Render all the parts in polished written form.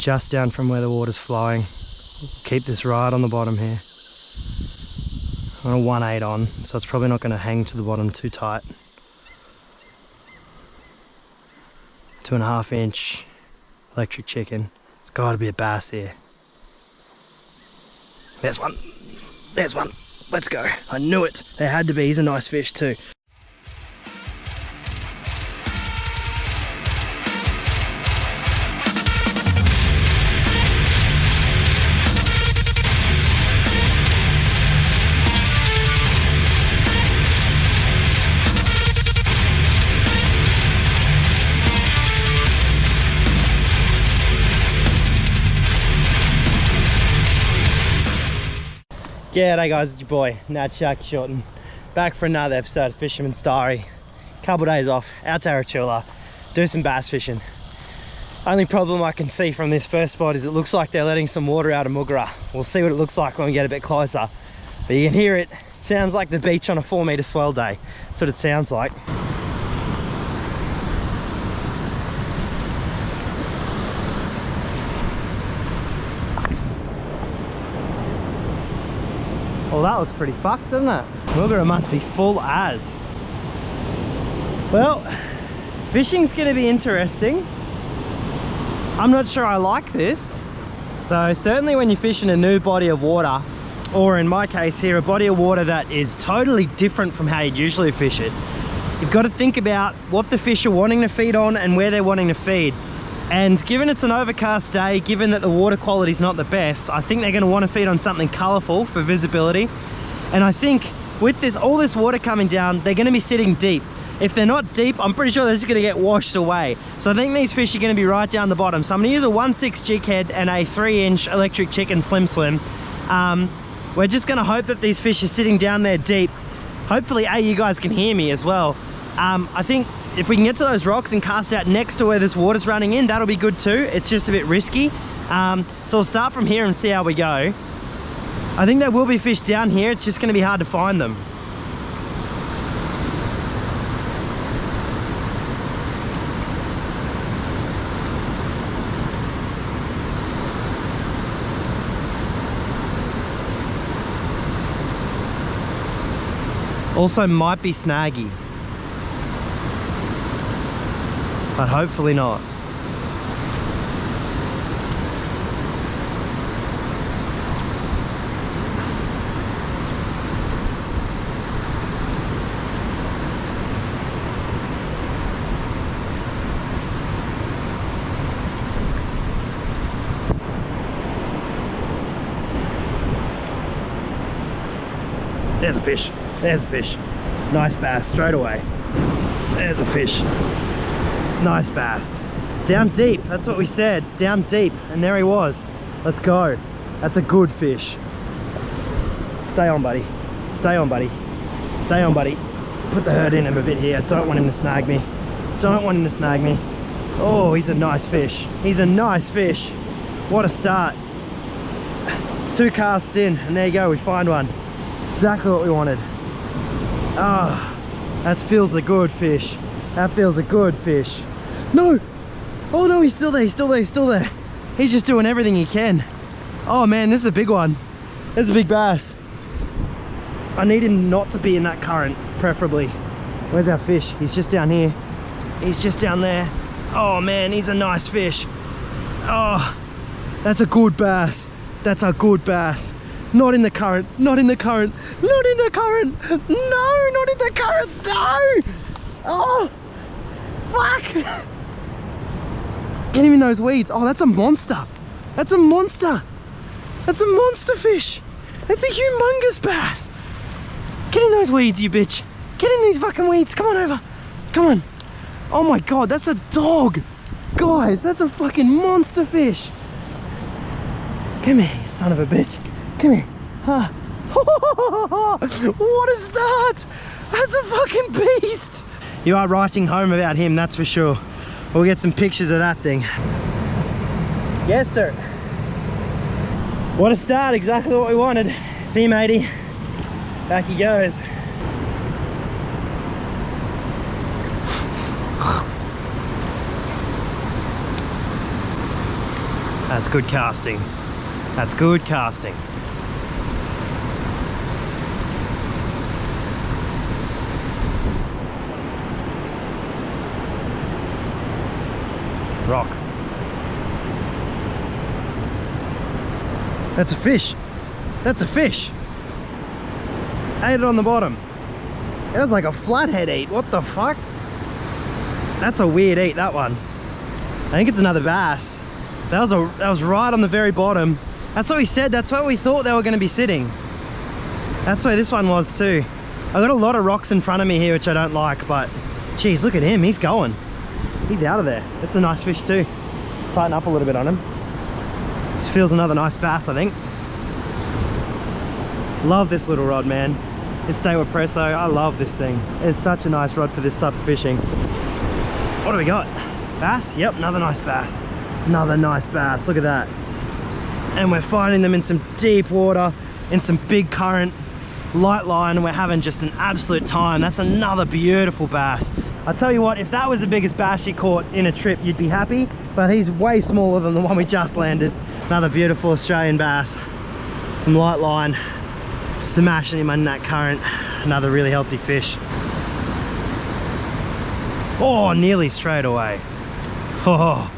just down from where the water's flowing. Keep this right on the bottom here. I'm on a 1/8 on, so it's probably not going to hang to the bottom too tight. 2.5 inch electric chicken. It's got to be a bass here. There's one. There's one. Let's go. I knew it. There had to be. He's a nice fish too. G'day guys, it's your boy, Nat Sharky Shorten, back for another episode of Fisherman's Diary. Couple days off, out to Arachula, do some bass fishing. Only problem I can see from this first spot is it looks like they're letting some water out of Muggera. We'll see what it looks like when we get a bit closer. But you can hear it, it sounds like the beach on a 4-metre swell day. That's what it sounds like. Well, that looks pretty fucked, doesn't it? Muggera must be full as. Well, fishing's gonna be interesting. I'm not sure I like this. So certainly when you're fishing a new body of water, or in my case here, a body of water that is totally different from how you'd usually fish it, you've got to think about what the fish are wanting to feed on and where they're wanting to feed. And given it's an overcast day, given that the water quality is not the best, I think they're going to want to feed on something colourful for visibility. And I think with this, all this water coming down, they're going to be sitting deep. If they're not deep, I'm pretty sure they're just going to get washed away. So I think these fish are going to be right down the bottom. So I'm going to use a 1/6 jig head and a 3-inch electric chicken Slim Slim. We're just going to hope that these fish are sitting down there deep. Hopefully, you guys can hear me as well. I think if we can get to those rocks and cast out next to where this water's running in, that'll be good too. It's just a bit risky. So we'll start from here and see how we go. I think there will be fish down here. It's just going to be hard to find them. Also might be snaggy, but hopefully not. There's a fish. There's a fish. Nice bass straight away. There's a fish. Nice bass. Down deep, that's what we said. Down deep, and there he was. Let's go. That's a good fish. Stay on, buddy. Stay on, buddy. Stay on, buddy. Put the hurt in him a bit here. Don't want him to snag me. Don't want him to snag me. Oh, he's a nice fish. He's a nice fish. What a start. 2 casts in, and there you go, we find one. Exactly what we wanted. Ah, that feels a good fish. That feels a good fish. No! Oh no, he's still there, he's still there, he's still there. He's just doing everything he can. Oh man, this is a big one. This is a big bass. I need him not to be in that current, preferably. Where's our fish? He's just down here. He's just down there. Oh man, he's a nice fish. Oh, that's a good bass. That's a good bass. Not in the current, not in the current, not in the current. No, not in the current, no. Oh, fuck. Get him in those weeds. Oh, that's a monster. That's a monster. That's a monster fish. That's a humongous bass. Get in those weeds, you bitch. Get in these fucking weeds. Come on over. Come on. Oh my God, that's a dog. Guys, that's a fucking monster fish. Come here, you son of a bitch. Come here. Huh. What a start. That's a fucking beast. You are writing home about him, that's for sure. We'll get some pictures of that thing. Yes, sir. What a start, exactly what we wanted. See you, matey. Back he goes. That's good casting. That's good casting. Rock. That's a fish. That's a fish. Ate it on the bottom. It was like a flathead eat. What the fuck? That's a weird eat, that one. I think it's another bass. That was right on the very bottom. That's what we said. That's where we thought they were going to be sitting. That's where this one was too. I got a lot of rocks in front of me here, which I don't like, but geez, look at him. He's going. He's out of there. That's a nice fish too. Tighten up a little bit on him. This feels another nice bass, I think. Love this little rod, man. This Daiwa Presso, I love this thing. It's such a nice rod for this type of fishing. What do we got? Bass? Yep, another nice bass. Another nice bass, look at that. And we're finding them in some deep water, in some big current, light line, and we're having just an absolute time. That's another beautiful bass. I tell you what, if that was the biggest bass you caught in a trip, you'd be happy, but he's way smaller than the one we just landed. Another beautiful Australian bass from light line, smashing him in that current. Another really healthy fish. Oh, nearly straight away. Oh.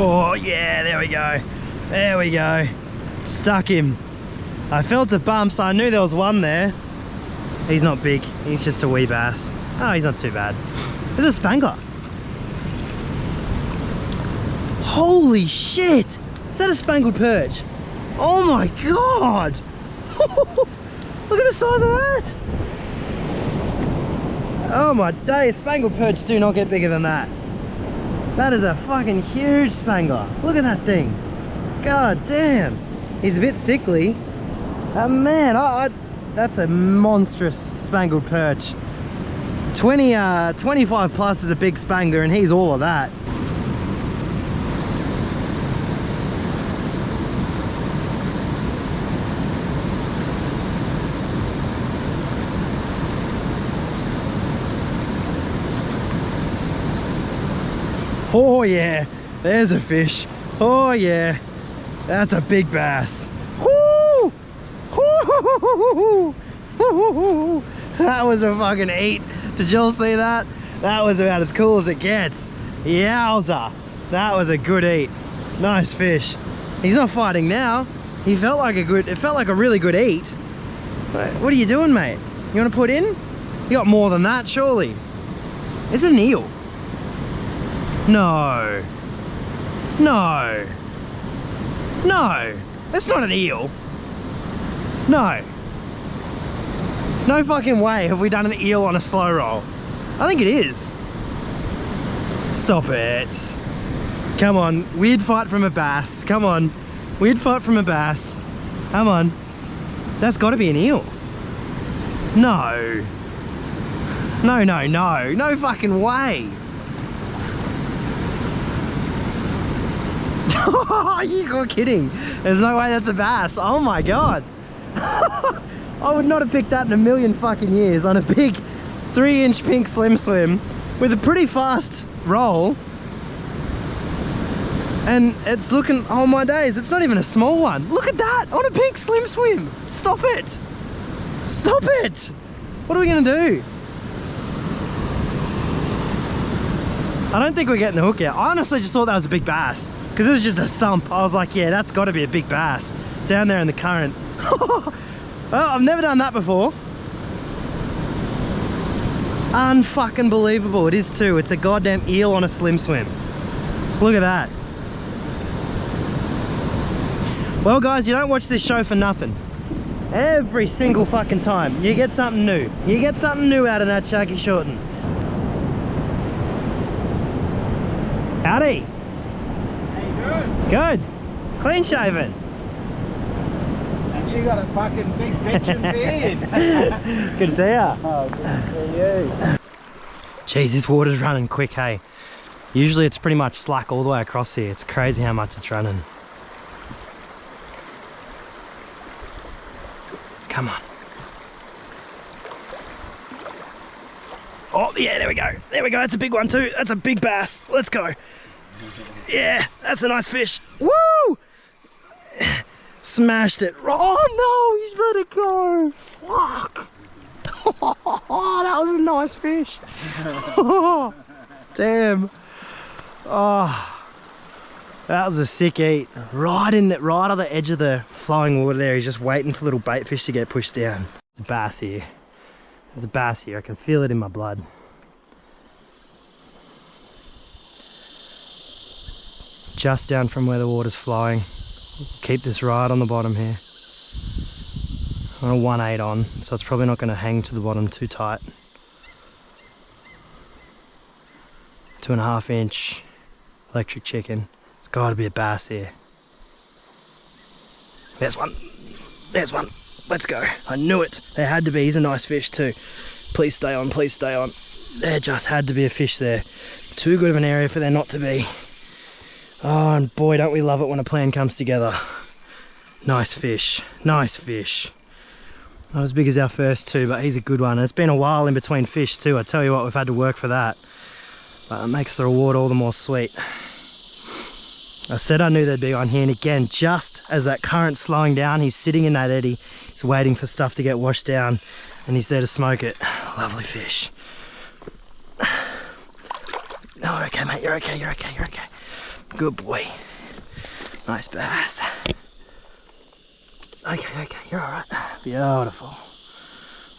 Oh yeah, there we go. There we go. Stuck him. I felt a bump, so I knew there was one there. He's not big, he's just a wee bass. Oh, he's not too bad. There's a spangler. Holy shit! Is that a spangled perch? Oh my god! Look at the size of that! Oh my days, spangled perch do not get bigger than that. That is a fucking huge spangler. Look at that thing. God damn. He's a bit sickly. Man, that's a monstrous spangled perch. 25 plus is a big spangler, and he's all of that. Oh yeah, there's a fish. Oh yeah, that's a big bass. Woo! That was a fucking eat. Did y'all see that? That was about as cool as it gets. Yowza, that was a good eat. Nice fish. He's not fighting now. It felt like a really good eat. What are you doing, mate? You want to put in? You got more than that, surely. Is it an eel? No. No. No. That's not an eel. No. No fucking way have we done an eel on a slow roll. I think it is. Stop it. Come on. Weird fight from a bass. Come on. Weird fight from a bass. Come on. That's got to be an eel. No. No, no, no. No fucking way. You're kidding. There's no way that's a bass. Oh my god. I would not have picked that in a million fucking years on a big 3-inch pink slim swim with a pretty fast roll. And it's looking, oh my days, it's not even a small one. Look at that, on a pink slim swim. Stop it. Stop it. What are we gonna do? I don't think we're getting the hook yet. I honestly just thought that was a big bass because it was just a thump. I was like, yeah, that's got to be a big bass down there in the current. Well, I've never done that before. Unfucking believable. It is too. It's a goddamn eel on a slim swim. Look at that. Well, guys, you don't watch this show for nothing. Every single fucking time you get something new. You get something new out of that Sharky Shorten. Howdy. How you doing? Good. Clean shaven. And you got a fucking big bitchin' beard. Good to see ya. Oh, good to see you. Jeez, this water's running quick, hey. Usually it's pretty much slack all the way across here. It's crazy how much it's running. Come on. Oh, yeah, there we go. There we go. That's a big one too. That's a big bass. Let's go. Yeah, that's a nice fish. Woo! Smashed it. Oh no, he's let it go. Fuck. Oh, that was a nice fish. Damn. Oh. That was a sick eat. Right on the edge of the flowing water there. He's just waiting for little bait fish to get pushed down. There's a bass here. There's a bass here. I can feel it in my blood. Just down from where the water's flowing. Keep this right on the bottom here. I'm on a 1/8 on, so it's probably not going to hang to the bottom too tight. 2.5 inch electric chicken. It's got to be a bass here. There's one. There's one. Let's go. I knew it. There had to be. He's a nice fish too. Please stay on. Please stay on. There just had to be a fish there. Too good of an area for there not to be. Oh, and boy, don't we love it when a plan comes together. Nice fish. Nice fish. Not as big as our first two, but he's a good one. It's been a while in between fish too. I tell you what, we've had to work for that. But it makes the reward all the more sweet. I said I knew they'd be on here, and again, just as that current's slowing down, he's sitting in that eddy. He's waiting for stuff to get washed down, and he's there to smoke it. Lovely fish. No, you're okay, mate. You're okay, you're okay, you're okay. Good boy. Nice bass. Okay, okay, you're alright. Beautiful.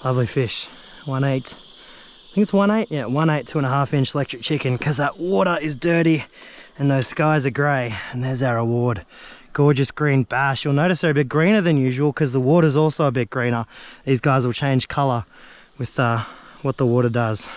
Lovely fish. 1/8. I think it's 1/8? Yeah, 1/8, 2.5 inch electric chicken, because that water is dirty and those skies are grey. And there's our reward. Gorgeous green bass. You'll notice they're a bit greener than usual because the water's also a bit greener. These guys will change colour with what the water does.